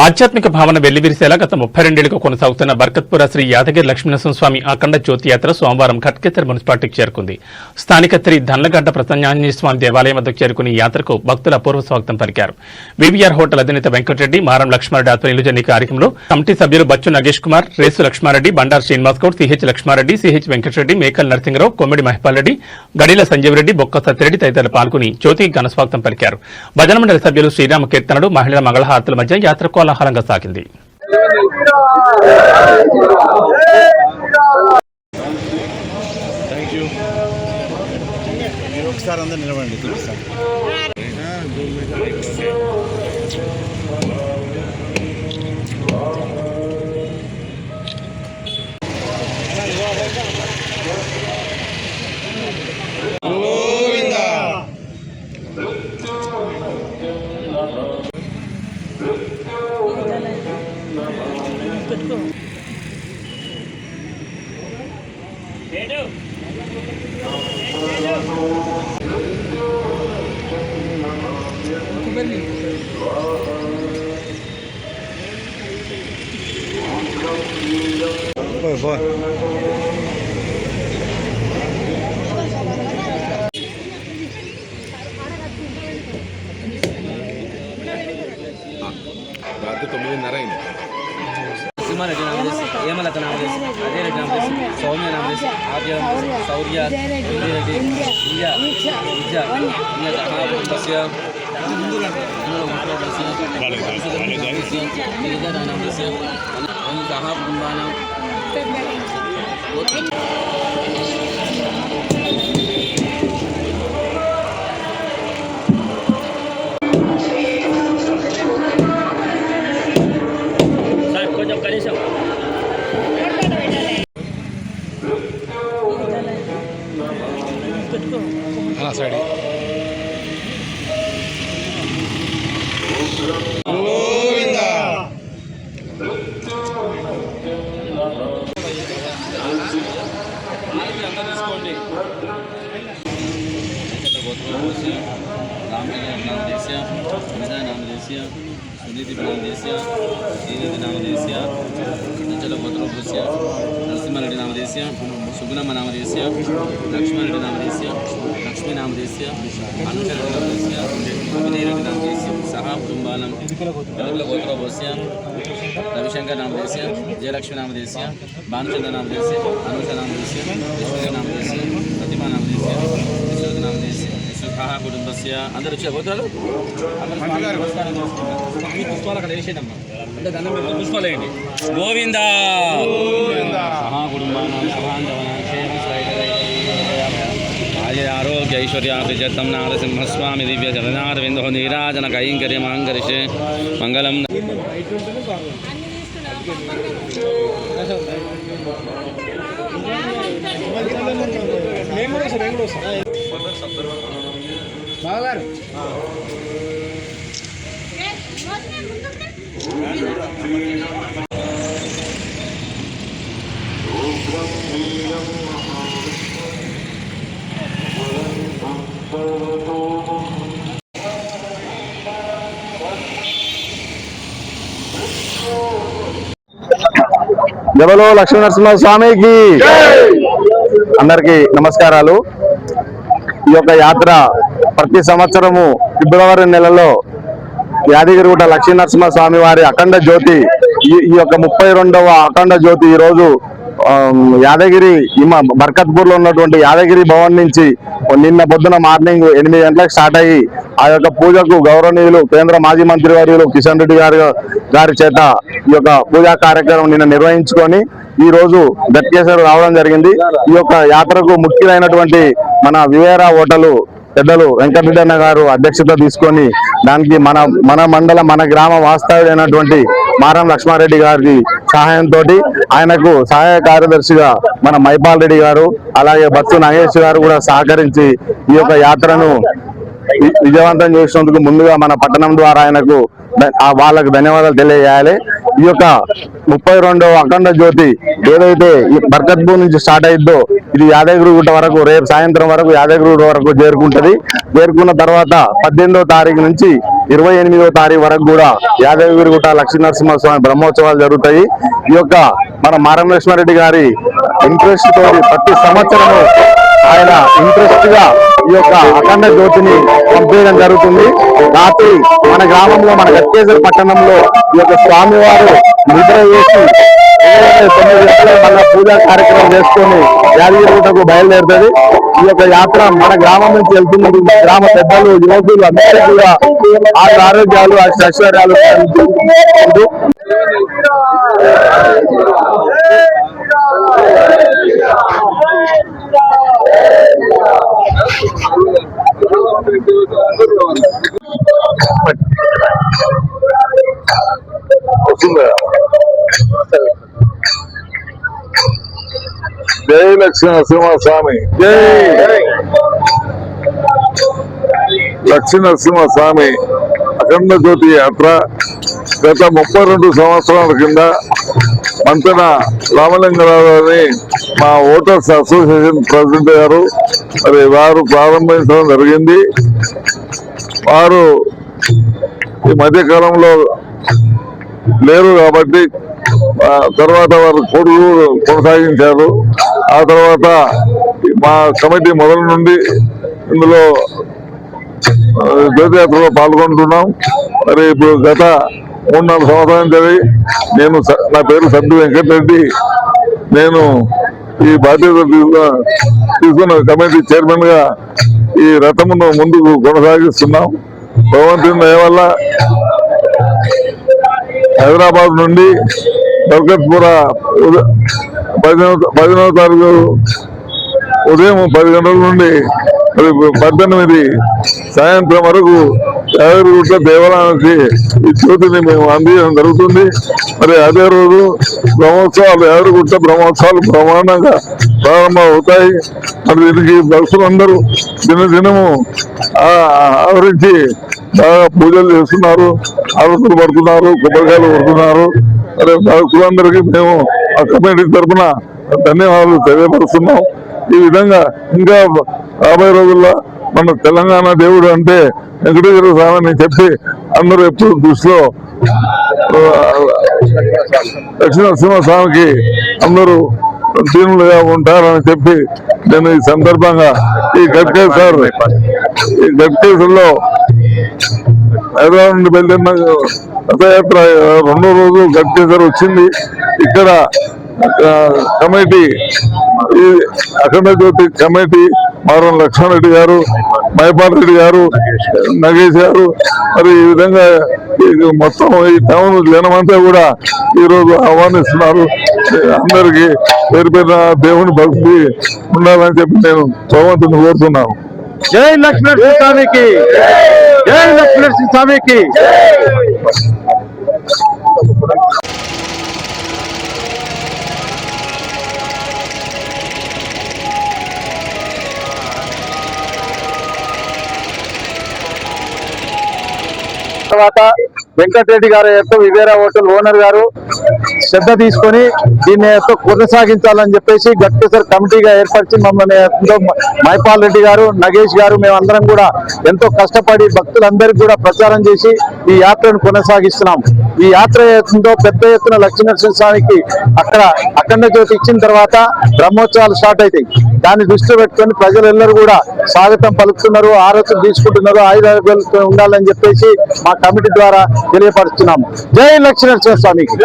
ఆధ్యాత్మిక భావన వెల్లివిరిసేలా గత 32 ఏళ్లుగా కొనసాగుతున్న బర్కత్పుర శ్రీ యాదగిరి లక్ష్మీనరసింహస్వామి అఖండ జ్యోతి యాత్ర సోమవారం ఖట్కేసర్ మున్సిపాలిటీకి చేరుకుంది. స్థానిక శ్రీ ధన్లగడ్డ ప్రసన్నాంజనేయ స్వామి దేవాలయం వద్దకు చేరుకుని ఈ యాత్రకు భక్తుల అపూర్వ స్వాగతం పలికారు. వివిఆర్ హోటల్ అధినేత వెంకటరెడ్డి, మారం లక్ష్మారెడ్డి ఆధ్వర్యంలో జరిగిన కార్యక్రమంలో కమిటీ సభ్యులు బచ్చు నగేష్ కుమార్, రేసు లక్ష్మారెడ్డి, బండారు శ్రీనివాస్ గౌడ్, సిహెచ్ లక్ష్మారెడ్డి, సిహెచ్ వెంకటరెడ్డి, మేకల్ నరసింహరావు, కొమ్మిడి మహిపాల్ రెడ్డి, గడిల సంజీవ్ రెడ్డి, బొక్క సత్యరెడ్డి తదితరులు పాల్గొని జ్యోతికి ఘనస్వాగతం పలికారు. భజన మండలి సభ్యులు శ్రీరామ కీర్తనలు, మహిళల మంగళహారతుల మధ్య యాత్ర కోలాహలంగా సాగింది. ఒకసారి అందరూ నిలవండి చూపిస్తాను. రాత్రి 9:30 అయింది. రెడ్డి నామదేశ్, ఏమలత నామదేశ్, అజయ్ రెడ్డి నామదేశ్, సౌమ్య నామదేశ్, ఆద్య శౌర్య, రెడ్డి, ఇండియా, విద్య, కుటుంబస్య నామదేశ్, సహా కుటుంబానం కొంచెం కనీసం సైడ్ సునీతి నామదేశ్య, శ్రీనిధి నామదేశ్య, నించల గోత్రోభూస్య, నరసింహారెడ్డి నామదేశ్య, సుగుణమ్మ నామదేశ్య, లక్ష్మారెడ్డి నామదేశ్య, లక్ష్మీ నామదేశ్య, అనుచరెడ్డి నామదేశ్య, వినయరెడ్డి నామదేశ్య, సహా కుటుంబాలం, వెలుగుల గోత్రోభూస్య, రవిశంకర్ నామదేశ్య, జయలక్ష్మి నామదేశ్య, భానుచంద్ర నామదేశ్య, అనుష నామదేశ్య, ఈశ్వరి నామదేశ్య, ప్రతిమా నామదేశ్య, ఈశ్వరి నామదేశ్య, సహా కుటుంబస్య. అందరూ వచ్చే గోత్రాలు పుష్పాలు అక్కడ వేసేదమ్మా, అంటే దండం పెట్టి పుష్పాలు వేయండి. గోవింద సహా కుటుంబానం ఆయ ఆరోగ్య ఐశ్వర్యాభిజతం నారసింహస్వామి దివ్య జగన్నాథవిందో నీరాజన కైంకర్య మాంగరిషే మంగళం. బావగారు జబలో లక్ష్మీనరసింహస్వామికి అందరికీ నమస్కారాలు. ఈ యొక్క యాత్ర ప్రతి సంవత్సరము ఫిబ్రవరి నెలలో యాదగిరిగుట్ట లక్ష్మీనరసింహస్వామి వారి అఖండ జ్యోతి, ఈ యొక్క 32వ అఖండ జ్యోతి ఈ రోజు యాదగిరి బర్కత్పూర్ లో ఉన్నటువంటి యాదగిరి భవన్ నుంచి నిన్న పొద్దున మార్నింగ్ 8 గంటలకు స్టార్ట్ అయ్యి ఆ యొక్క పూజకు గౌరవనీయులు కేంద్ర మాజీ మంత్రి వర్యులు కిషన్ రెడ్డి గారి చేత ఈ యొక్క పూజా కార్యక్రమం నిన్న నిర్వహించుకొని ఈ రోజు గట్కేసర్ రావడం జరిగింది. ఈ యొక్క యాత్రకు ముఖ్యమైనటువంటి మన వివేరా హోటల్ పెద్దలు వెంకటరెడ్డి గారు అధ్యక్షత తీసుకొని దానికి మన మండల మన గ్రామ వాస్తవ్యుడైనటువంటి మారం లక్ష్మారెడ్డి గారి సహాయంతో ఆయనకు సహాయ కార్యదర్శిగా మన మైపాల్ రెడ్డి గారు అలాగే బచ్చు నగేష్ గారు కూడా సహకరించి ఈ యొక్క యాత్రను విజయవంతం చేసినందుకు ముందుగా మన పట్టణం ద్వారా ఆయనకు వాళ్ళకు ధన్యవాదాలు తెలియజేయాలి. ఈ యొక్క 32వ అఖండ జ్యోతి ఏదైతే బర్కత్పూర్ నుంచి స్టార్ట్ అయిద్దో ఇది యాదగిరిగుట్ట వరకు రేపు సాయంత్రం వరకు యాదగిరిగుట్ట వరకు చేరుకున్న తర్వాత 18వ తారీఖు నుంచి 28వ తారీఖు వరకు కూడా యాదగిరిగుట్ట లక్ష్మీనరసింహస్వామి బ్రహ్మోత్సవాలు జరుగుతాయి. ఈ యొక్క మన మారం లక్ష్మారెడ్డి గారి ఇంట్రెస్ట్ తోటి ప్రతి సంవత్సరము ఆయన ఇంట్రెస్ట్ గా ఈ యొక్క అఖండ జ్యోతిని పంపించడం జరుగుతుంది. రాత్రి మన గ్రామంలో మన గట్కేశ్వర పట్టణంలో ఈ యొక్క స్వామివారు నిద్ర చేసి 9 గంటలకు మళ్ళా పూజా కార్యక్రమం చేసుకొని యాదగిరిగుట్టకు బయలుదేరుతుంది. ఈ యొక్క యాత్ర మన గ్రామం నుంచి వెళ్తున్నది. గ్రామ పెద్దలు యువకులు అందరికీ కూడా ఆరోగ్యాలు ఐశ్వర్యాలు జై లక్ష్మీనరసింహస్వామి, జై లక్ష్మీనరసింహస్వామి అఖండ జ్యోతి యాత్ర గత 32 సంవత్సరాల కింద మంతెన రామలింగరావు అని మా ఓటర్స్ అసోసియేషన్ ప్రెసిడెంట్ గారు మరి వారు ప్రారంభించడం జరిగింది. వారు ఈ మధ్య కాలంలో లేరు కాబట్టి తర్వాత వారు కొడుకు కొనసాగించారు. ఆ తర్వాత మా కమిటీ మొదల నుండి ఇందులో జ్యోతియాత్రలో పాల్గొంటున్నాం. మరి ఇప్పుడు గత 3-4 సంవత్సరాల జరిగి నా పేరు సద్దు వెంకటరెడ్డి. నేను ఈ బాధ్యత తీసుకున్న కమిటీ చైర్మన్ గా ఈ రథమును ముందుకు కొనసాగిస్తున్నాం. భగవంతుని దయ వల్ల హైదరాబాద్ నుండి బర్కత్పుర 19వ తారీఖు ఉదయం 10 గంటల నుండి 18 సాయంత్రం వరకు యాదగిరిగుట్ట దేవాలయానికి ఈ జ్యోతిని మేము అందించడం జరుగుతుంది. మరి అదే రోజు బ్రహ్మోత్సవాలు యాదగిరిగుట్ట బ్రహ్మోత్సవాలు బ్రహ్మాండంగా ప్రారంభమవుతాయి. మరి దీనికి భక్తులందరూ దినదినము ఆవరించి బాగా పూజలు చేస్తున్నారు, ఆలోచనలు పడుతున్నారు, కొబ్బరికాయలు పడుతున్నారు. మరి భక్తులందరికీ మేము ఆ కమిటీ తరఫున ధన్యవాదాలు తెలియపరుస్తున్నాం. ఈ విధంగా ఇంకా రాబోయే రోజుల్లో మన తెలంగాణ దేవుడు అంటే వెంకటేశ్వర స్వామి అని చెప్పి అందరూ ఎప్పుడు దృష్టిలో లక్ష్మీనరసింహస్వామికి అందరూ దీనులుగా ఉంటారని చెప్పి నేను ఈ సందర్భంగా ఈ గట్కేశ్వర్లో హైదరాబాద్ నుండి బయలుదేరిన రథయాత్ర 2వ రోజు గట్కేశ్వర్ వచ్చింది. ఇక్కడ కమిటీ ఈ అఖండ జ్యోతి కమిటీ మారం లక్ష్మణరెడ్డి గారు, మైపాల్ రెడ్డి గారు, నగేష్ గారు మరి ఈ విధంగా మొత్తం ఈ టౌన్ జనమంతా కూడా ఈ రోజు ఆహ్వానిస్తున్నారు. అందరికీ పేరు పేరున దేవుని భక్తి ఉండాలని చెప్పి నేను భగవంతుని కోరుతున్నాను. జై లక్ష్మీ స్వామికి, జై లక్ష్మీ స్వామికి. తర్వాత వెంకటరెడ్డి గారు వివేరా హోటల్ ఓనర్ గారు శ్రద్ధ తీసుకొని దీన్ని కొనసాగించాలని చెప్పేసి గట్కేశ్వర్ కమిటీగా ఏర్పరిచి మమ్మల్ని మైపాల్ రెడ్డి గారు, నగేష్ గారు మేమందరం కూడా ఎంతో కష్టపడి భక్తులందరికీ కూడా ప్రచారం చేసి ఈ యాత్రను కొనసాగిస్తున్నాం. ఈ యాత్ర ఎంతో పెద్ద ఎత్తున లక్ష్మీనరసింహస్వామికి అక్కడ అఖండ జ్యోతి ఇచ్చిన తర్వాత బ్రహ్మోత్సవాలు స్టార్ట్ అవుతాయి. దాన్ని దృష్టిలో పెట్టుకొని ప్రజలందరూ కూడా స్వాగతం పలుకుతున్నారు, ఆరోగ్యం తీసుకుంటున్నారు, ఆయుధాలతో ఉండాలని చెప్పేసి మా కమిటీ ద్వారా తెలియపరుస్తున్నాము. జై లక్ష్మీనరసింహస్వామికి.